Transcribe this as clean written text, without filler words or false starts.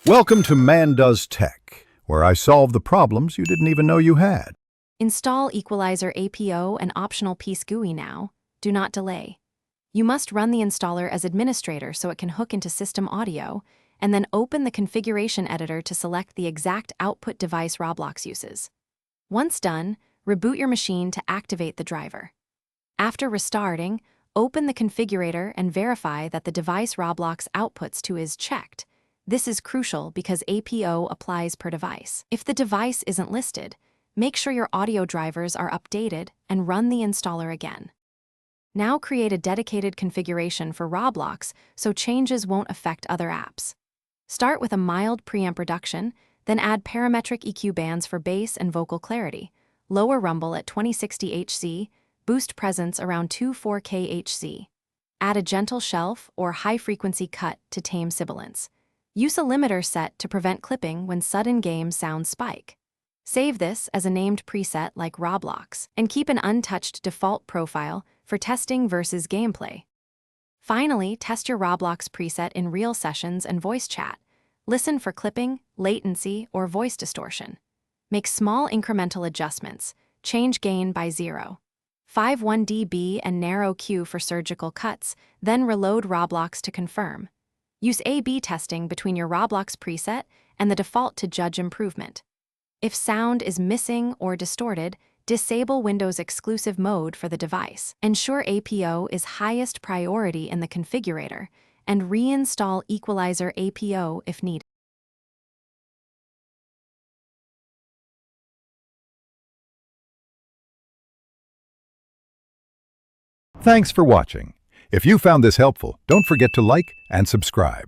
Welcome to Man Does Tech, where I solve the problems you didn't even know you had. Install Equalizer Apo and optional piece GUI now. Do not delay. You must run the installer as administrator so it can hook into system audio, and then open the configuration editor to select the exact output device Roblox uses. Once done, reboot your machine to activate the driver. After restarting, open the configurator and verify that the device Roblox outputs to is checked. This is crucial because APO applies per device. If the device isn't listed, make sure your audio drivers are updated and run the installer again. Now create a dedicated configuration for Roblox so changes won't affect other apps. Start with a mild preamp reduction, then add parametric EQ bands for bass and vocal clarity, lower rumble at 2060 Hz, boost presence around 24K Hz. Add a gentle shelf or high-frequency cut to tame sibilance. Use a limiter set to prevent clipping when sudden game sounds spike. Save this as a named preset like Roblox, and keep an untouched default profile for testing versus gameplay. Finally, test your Roblox preset in real sessions and voice chat. Listen for clipping, latency, or voice distortion. Make small incremental adjustments. Change gain by 0.51 dB and narrow Q for surgical cuts, then reload Roblox to confirm. Use A/B testing between your Roblox preset and the default to judge improvement. If sound is missing or distorted, disable Windows exclusive mode for the device. Ensure APO is highest priority in the configurator, and reinstall Equalizer Apo if needed. Thanks for watching. If you found this helpful, don't forget to like and subscribe.